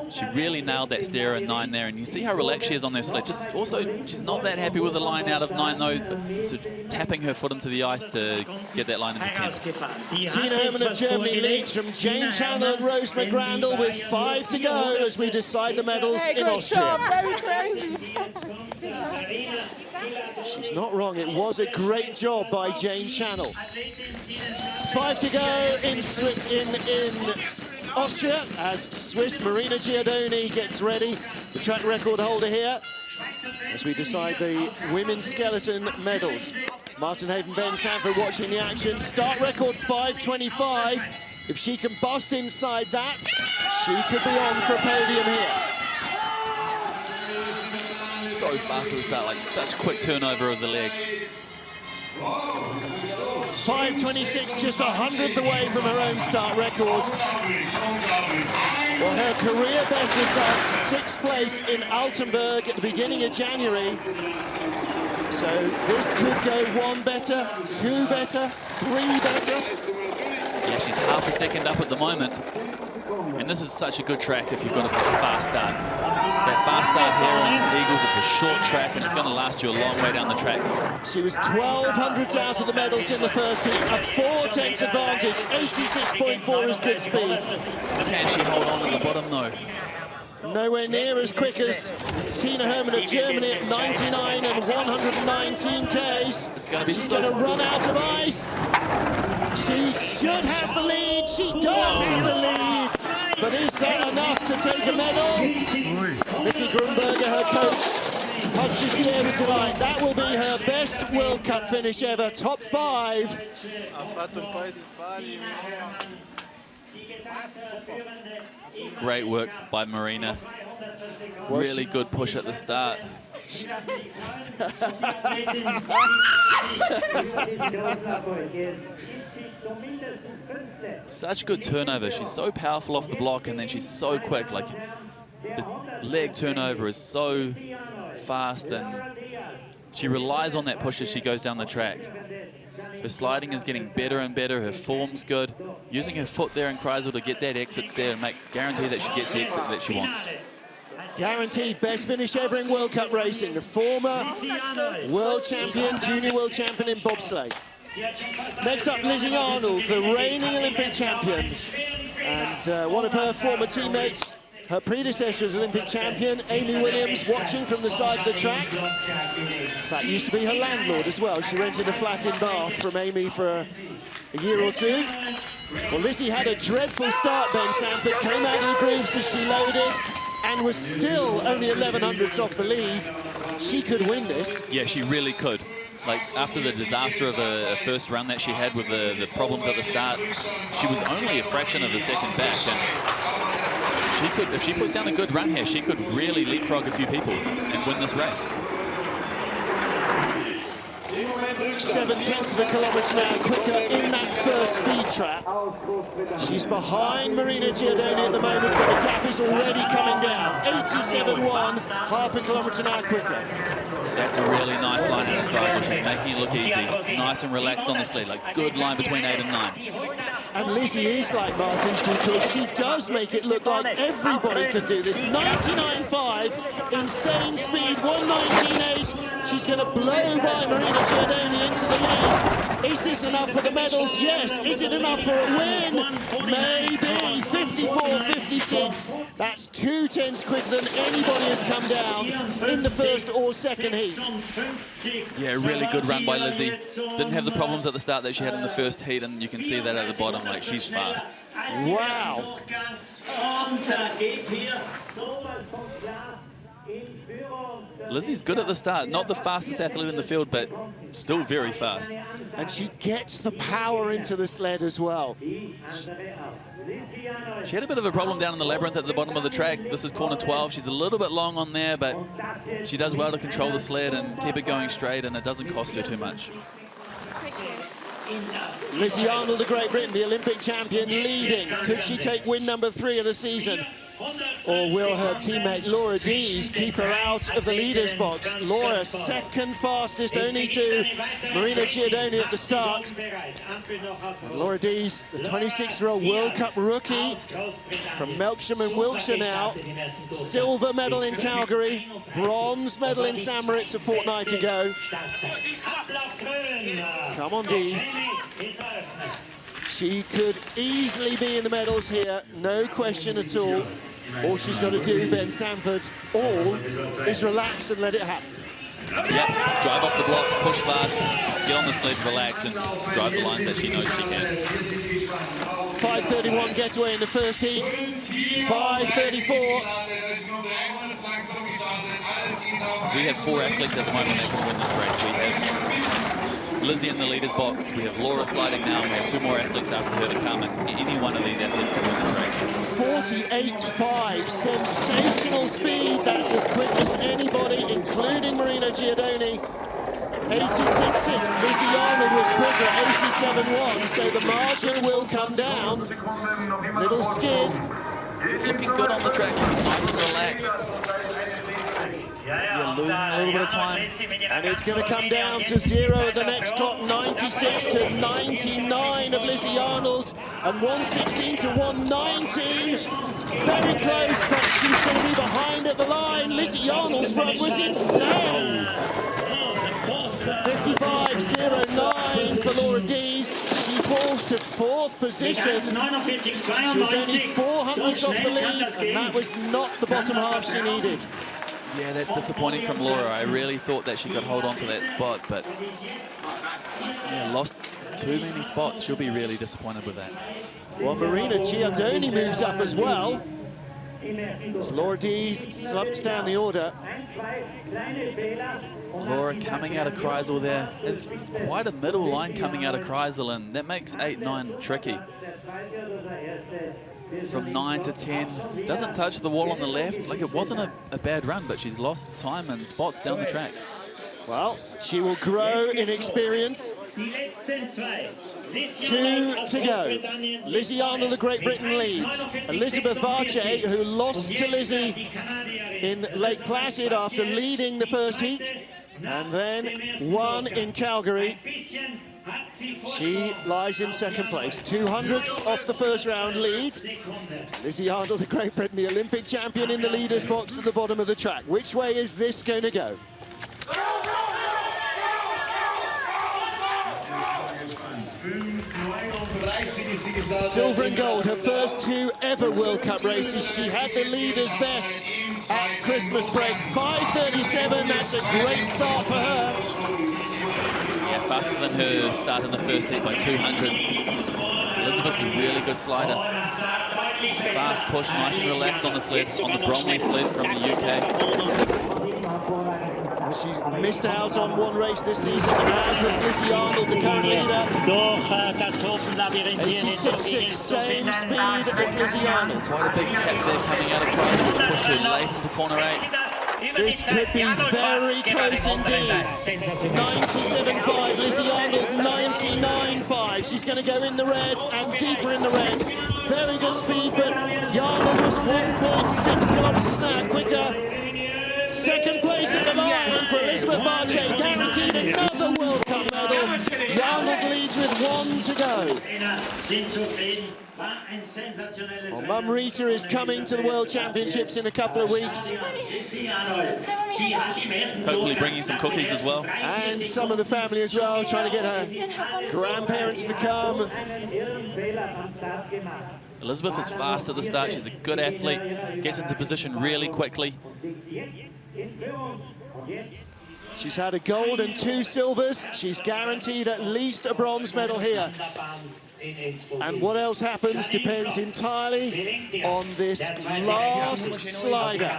She really nailed that stair at 9 there, and you see how relaxed she is on her sled. Just also, she's not that happy with the line out of 9 though, but so tapping her foot into the ice to get that line into 10. Tina Hermann of Germany leads from Jane Channel and Rose McGrandle with 5 to go as we decide the medals in Austria. She's not wrong, it was a great job by Jane Channel. 5 to go in Austria as Swiss Marina Jodon gets ready, the track record holder here, as we decide the women's skeleton medals. Martin Haven-Ben Sanford watching the action. Start record 5:25. If she can bust inside that, she could be on for a podium here. So fast at the start, like such quick turnover of the legs. 5:26, just 100th away from her own start record. Well, her career best was 6th place in Altenburg at the beginning of January. So this could go 1 better, 2 better, 3 better. Yeah, she's half a second up at the moment. And this is such a good track if you've got a fast start. That fast start here on Igls, it's a short track and it's going to last you a long way down the track. She was 1,200 out of the medals in the first heat, a 4/10 advantage, 86.4 is good speed. Can she hold on at the bottom though? Nowhere near as quick as Tina Hermann of Germany at 99 and 119 Ks. It's going to be She's going to run out of ice. She should have the lead. She does have the lead. But is that enough to take a medal? Nikki Grunberger, her coach, punches the air with delight. That will be her best World Cup finish ever. Top 5. Great work by Marina. Really good push at the start. Such good turnover. She's so powerful off the block and then she's so quick. Like, the leg turnover is so fast and she relies on that push as she goes down the track. Her sliding is getting better and better. Her form's good. Using her foot there in Kreisel to get that exit there and guarantee that she gets the exit that she wants. Guaranteed best finish ever in World Cup racing. The former world champion, junior world champion in bobsleigh. Next up, Lizzie Arnold, the reigning Olympic champion. And one of her former teammates, her predecessor as Olympic champion, Amy Williams, watching from the side of the track. That used to be her landlord as well. She rented a flat in Bath from Amy for a year or two. Well, Lizzie had a dreadful start, Ben Sanford, came out of the grooves as she loaded and was still only 1100ths off the lead. She could win this. Yeah, she really could. Like, after the disaster of the first run that she had with the problems at the start, she was only a fraction of a second back. And she could, if she puts down a good run here, she could really leapfrog a few people and win this race. 7/10 of a kilometre now quicker in that first speed trap. She's behind Marina Jodon at the moment, but the gap is already coming down. 87.1, half a kilometre now quicker. That's a really nice line out of Kreisel. She's making it look easy. Nice and relaxed on the sled. Like, good line between 8 and 9. And Lizzie is like Martins because she does make it look like everybody can do this. 99.5, insane speed, 119.8. She's going to blow by Marina Jodon into the lead. Is this enough for the medals? Yes. Is it enough for a win? Maybe. 54.56. That's 2/10 quicker than anybody has come down in the first or second heat. Yeah, really good run by Lizzie. Didn't have the problems at the start that she had in the first heat, and you can see that at the bottom. Like, she's fast. Wow. Lizzie's good at the start. Not the fastest athlete in the field, but still very fast. And she gets the power into the sled as well. She had a bit of a problem down in the labyrinth at the bottom of the track. This is corner 12. She's a little bit long on there, but she does well to control the sled and keep it going straight, and it doesn't cost her too much. Lizzie Arnold of Great Britain, the Olympic champion, leading. Could she take win number 3 of the season? Or will her teammate Laura Dees keep her out of the leaders box? Laura, second fastest, only to Marina Jodon at the start. And Laura Dees, the 26-year-old World Cup rookie from Melksham and Wiltshire now. Silver medal in Calgary, bronze medal in St. Moritz a fortnight ago. Come on, Dees. She could easily be in the medals here, no question at all. All she's got to do, Ben Sanford, is relax and let it happen. Yep, drive off the block, push fast, get on the sled, relax, and drive the lines that she knows she can. 5:31 getaway in the first heat, 5:34. We have 4 athletes at the moment that can win this race. We have Lizzie in the leaders box, we have Laura sliding now, and we have 2 more athletes after her to come, and any one of these athletes can win this race. 48.5, sensational speed. That's as quick as anybody, including Marina Jodon. 86.6. Lizzie Arnold was quicker, 87.1, so the margin will come down. Little skid. Looking good on the track, looking nice and relaxed. You're losing a little bit of time. And it's going to come down to 0 at the next clock, 96 to 99 of Lizzie Arnold, and 116 to 119. Very close, but she's going to be behind at the line. Lizzie Arnold's run was insane. 55.09 for Laura Dees. She falls to 4th position. She was only 4 hundredths off the lead, and that was not the bottom half she needed. Yeah, that's disappointing from Laura. I really thought that she could hold on to that spot, but yeah, lost too many spots. She'll be really disappointed with that. Well, Marina Jodon moves up as well. As Laura Dees slumps down the order. Laura coming out of Kreisel there. There's quite a middle line coming out of Kreisel, and that makes 8-9 tricky. From 9 to 10, doesn't touch the wall on the left. Like, it wasn't a bad run, but she's lost time and spots down the track. Well, she will grow in experience. 2 to go. Lizzie Arnold of Great Britain leads. Elizabeth Varche, who lost to Lizzie in Lake Placid after leading the first heat, and then won in Calgary. She lies in 2nd place, 200ths off the first round lead. Lizzie Arnold of Great Britain, the Olympic champion, in the leaders box at the bottom of the track. Which way is this going to go? Silver and gold, her first 2 ever World Cup races. She had the leaders best at Christmas break. 5:37, that's a great start for her. Yeah, faster than her start in the first heat by 200ths. Elizabeth's a really good slider. Fast push, nice and relaxed on the sled, on the Bromley sled from the UK. Well, she's missed out on 1 race this season, as has Lizzie Arnold, the current leader. 86.6, same speed as Lizzie Arnold. Quite a big tap there coming out of Kreisel, which pushed her late into corner 8. This could be very close indeed. 97.5, Lizzie Arnold 99.5. She's going to go in the red and deeper in the red. Very good speed, but Arnold was 1.6 kilometers an hour quicker. 2nd place at the line for Elizabeth Varche, guaranteed another World Cup medal. Arnold leads with 1 to go. Well, Mum Rita is coming to the World Championships in a couple of weeks. Hopefully bringing some cookies as well. And some of the family as well, trying to get her grandparents to come. Elizabeth is fast at the start. She's a good athlete, gets into position really quickly. She's had a gold and 2 silvers. She's guaranteed at least a bronze medal here. And what else happens depends entirely on this last slider.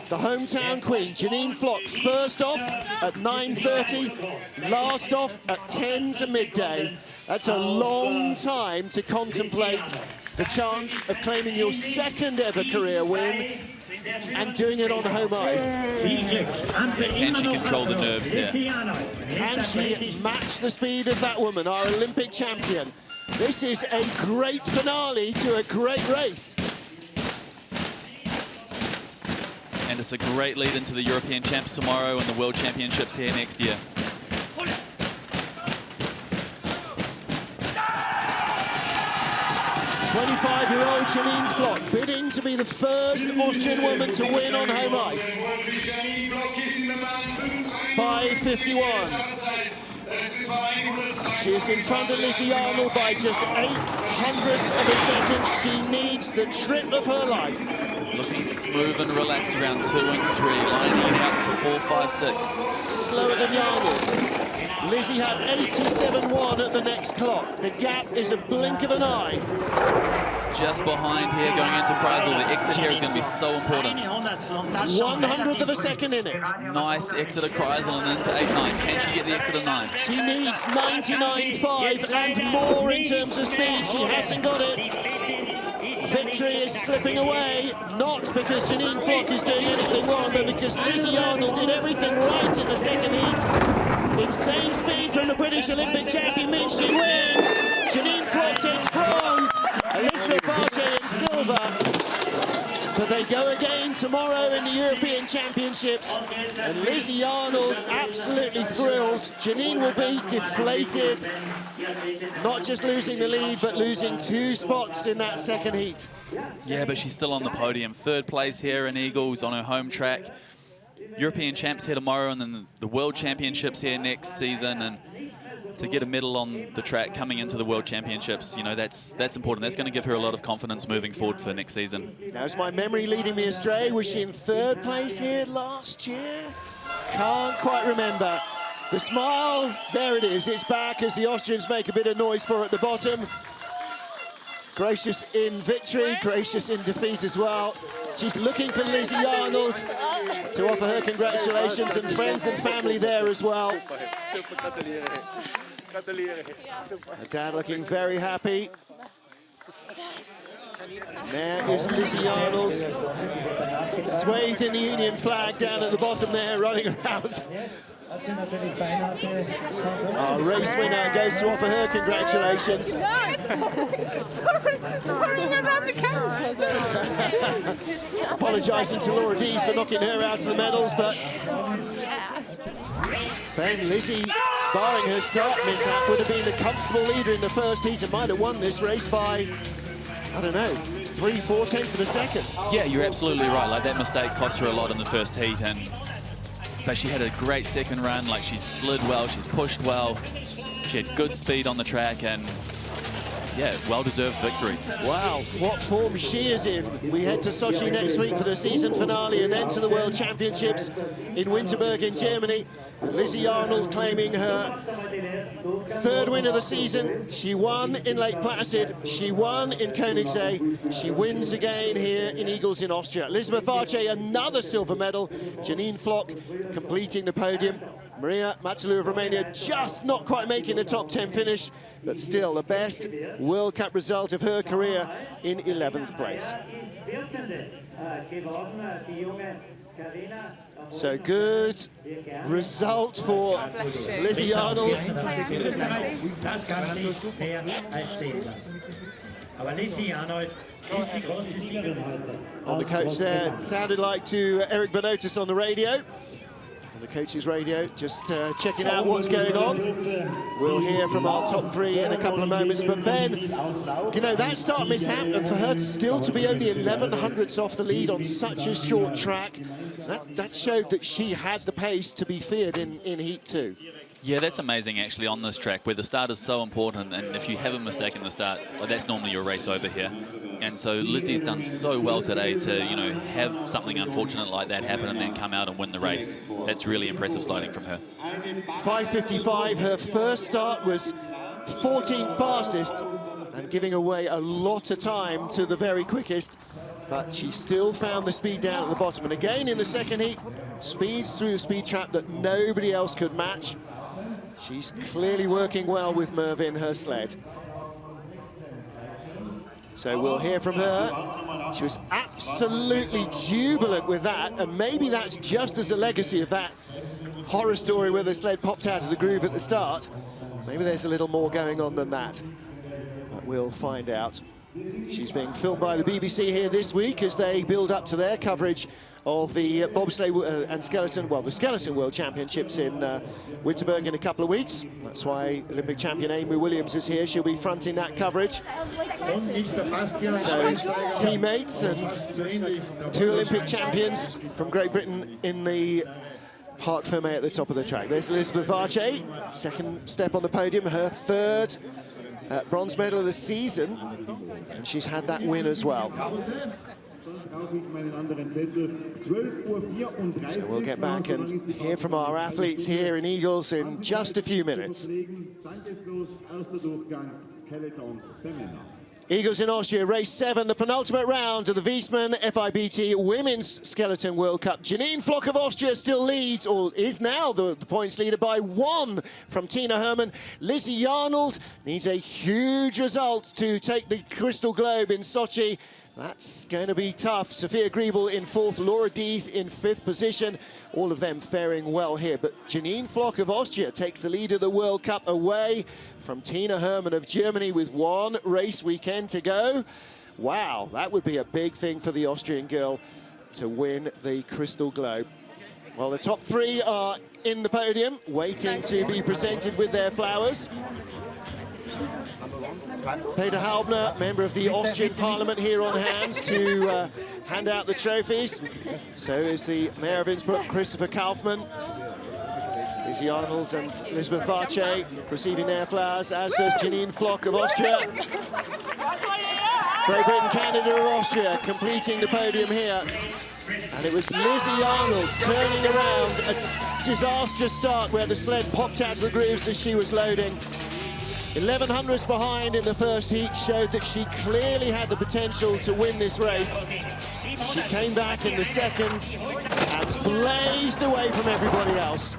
The hometown queen, Janine Flock, first off at 9:30, last off at 10 to midday. That's a long time to contemplate the chance of claiming your 2nd ever career win and doing it on home ice. Can she control the nerves here? Can she match the speed of that woman, our Olympic champion? This is a great finale to a great race. And it's a great lead into the European Champs tomorrow and the World Championships here next year. 25-year-old Janine Flock bidding to be the first Austrian woman to win on home ice. 5:51. She is in front of Lizzie Arnold by just 0.08 of a second. She needs the trip of her life. Looking smooth and relaxed around 2 and 3, lining out for 4, 5, 6. Slower than Arnold. Lizzie had 87.1 at the next clock. The gap is a blink of an eye. Just behind here going into Kreisel. The exit here is going to be so important. 100th of a second in it. Nice exit of Kreisel and into 8-9. Can she get the exit of 9? She needs 99.5 and more in terms of speed. She hasn't got it. Victory is slipping away, not because Janine Flock is doing anything wrong, but because Lizzie Arnold did everything right in the second heat. Insane speed from the British Olympic champion means she wins. Janine Flock takes bronze. Elizabeth Arche in silver. But they go again tomorrow in the European Championships. And Lizzie Arnold absolutely thrilled. Janine will be deflated. Not just losing the lead, but losing 2 spots in that second heat. Yeah, but she's still on the podium. 3rd place here in Igls on her home track. European champs here tomorrow, and then the World Championships here next season. And to get a medal on the track coming into the World Championships, you know, that's important. That's going to give her a lot of confidence moving forward for next season. Now, is my memory leading me astray? Was she in 3rd place here last year? Can't quite remember. The smile, there it is. It's back as the Austrians make a bit of noise for her at the bottom. Gracious in victory, gracious in defeat as well. She's looking for Lizzie Arnold to offer her congratulations, and friends and family there as well. Her dad looking very happy. There is Lizzie Arnold, swathed in the Union flag down at the bottom there, running around. Our race winner goes to offer her congratulations. Apologising to Laura Dees for knocking her out of the medals, but then Lizzie, barring her start mishap, would have been the comfortable leader in the first heat and might have won this race by, I don't know, 3-4 tenths of a second. Yeah, you're absolutely right. Like, that mistake cost her a lot in the first heat, but she had a great second run. Like, she slid well, she's pushed well, she had good speed on the track, and yeah, well-deserved victory. Wow, what form she is in. We head to Sochi next week for the season finale and then to the World Championships in Winterberg in Germany, with Lizzie Arnold claiming her 3rd win of the season. She won in Lake Placid, she won in Königssee, she wins again here in Igls in Austria. Elizabeth Arche, another silver medal. Janine Flock completing the podium. Marina Jodon of Romania just not quite making the top 10 finish, but still the best World Cup result of her career in 11th place. So good result for Lizzie Arnold. On the coach there, it sounded like to Eric Benotis on the radio. The coach's radio, just checking out what's going on. We'll hear from our top 3 in a couple of moments. But Ben, you know, that start mishap, and for her still to be only 11 hundredths off the lead on such a short track, that showed that she had the pace to be feared in Heat 2. Yeah, that's amazing actually on this track where the start is so important, and if you have a mistake in the start, well, that's normally your race over here. And so Lizzie's done so well today to, you know, have something unfortunate like that happen and then come out and win the race. That's really impressive sliding from her. 5:55, her first start was 14th fastest and giving away a lot of time to the very quickest, but she still found the speed down at the bottom. And again in the second heat, speeds through the speed trap that nobody else could match. She's clearly working well with Mervyn, her sled. So we'll hear from her. She was absolutely jubilant with that, and maybe that's just as a legacy of that horror story where the sled popped out of the groove at the start. Maybe there's a little more going on than that, but we'll find out. She's being filmed by the BBC here this week as they build up to their coverage of the bobsleigh and skeleton, well, the skeleton World Championships in Winterberg in a couple of weeks. That's why Olympic champion Amy Williams is here. She'll be fronting that coverage. So, teammates and 2 Olympic champions from Great Britain in the Parc Fermé at the top of the track. There's Elizabeth Arche, second step on the podium, her 3rd bronze medal of the season, and she's had that win as well. So we'll get back and hear from our athletes here in Igls in just a few minutes. Igls in Austria, race 7, the penultimate round of the Viessmann FIBT Women's Skeleton World Cup. Janine Flock of Austria still leads, or is now the points leader by 1 from Tina Hermann. Lizzie Arnold needs a huge result to take the Crystal Globe in Sochi. That's going to be tough. Sophia Griebel in 4th, Laura Dies in 5th position. All of them faring well here. But Janine Flock of Austria takes the lead of the World Cup away from Tina Hermann of Germany with 1 race weekend to go. Wow, that would be a big thing for the Austrian girl to win the Crystal Globe. Well, the top 3 are in the podium, waiting to be presented with their flowers. Peter Halbner, member of the Austrian Parliament, here on hand to hand out the trophies. So is the Mayor of Innsbruck, Christopher Kaufmann. Lizzie Arnold and Elizabeth Vace receiving their flowers, as does Janine Flock of Austria. Great Britain, Canada of Austria completing the podium here. And it was Lizzie Arnold turning around a disastrous start where the sled popped out of the grooves as she was loading. 11 hundredths behind in the first heat showed that she clearly had the potential to win this race. She came back in the second and blazed away from everybody else.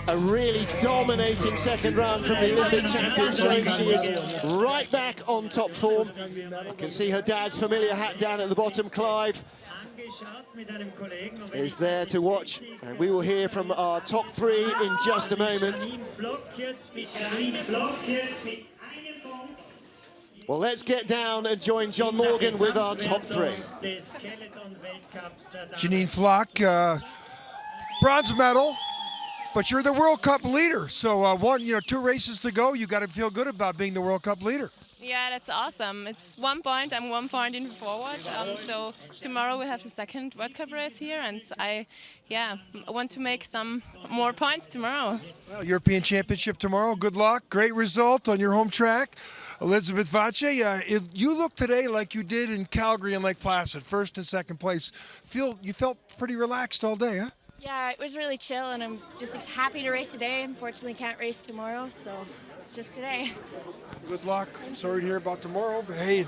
A really dominating second run from the Olympic champion, showing she is right back on top form. I can see her dad's familiar hat down at the bottom. Clive is there to watch, and we will hear from our top 3 in just a moment. Well, let's get down and join John Morgan with our top 3. Janine Flock, bronze medal, but you're the World Cup leader. So 2 races to go. You got to feel good about being the World Cup leader. Yeah, that's awesome. It's 1 point. I'm 1 point in forward. So tomorrow we have the second World Cup race here, and I want to make some more points tomorrow. Well, European Championship tomorrow. Good luck. Great result on your home track. Elizabeth Vace, you look today like you did in Calgary and Lake Placid, 1st and 2nd place. You felt pretty relaxed all day, huh? Yeah, it was really chill, and I'm just happy to race today. Unfortunately, can't race tomorrow, so it's just today. Good luck. Sorry to hear about tomorrow, but hey,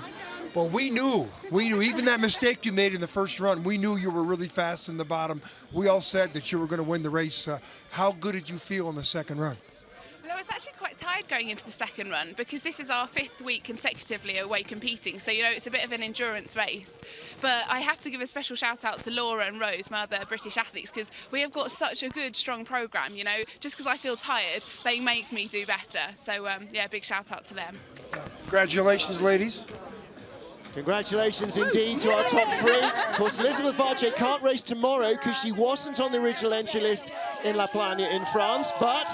well, we knew, even that mistake you made in the first run, we knew you were really fast in the bottom. We all said that you were going to win the race. How good did you feel in the second run? Well, I was actually quite tired going into the second run because this is our 5th week consecutively away competing. So, it's a bit of an endurance race. But I have to give a special shout out to Laura and Rose, my other British athletes, because we have got such a good, strong programme. Just because I feel tired, they make me do better. So, big shout out to them. Congratulations, ladies. Congratulations indeed to our top 3. Of course, Elizabeth Vace can't race tomorrow because she wasn't on the original entry list in La Plagne in France, but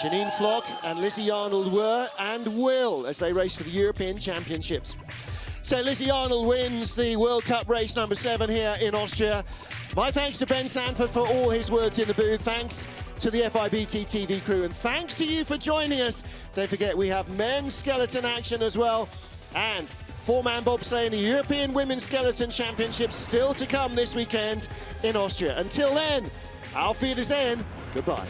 Janine Flock and Lizzie Arnold were and will as they race for the European Championships. So Lizzie Arnold wins the World Cup race number 7 here in Austria. My thanks to Ben Sanford for all his words in the booth. Thanks to the FIBT TV crew, and thanks to you for joining us. Don't forget, we have men's skeleton action as well, and 4-man bobsleigh in the European Women's Skeleton Championships still to come this weekend in Austria. Until then, auf Wiedersehen, goodbye.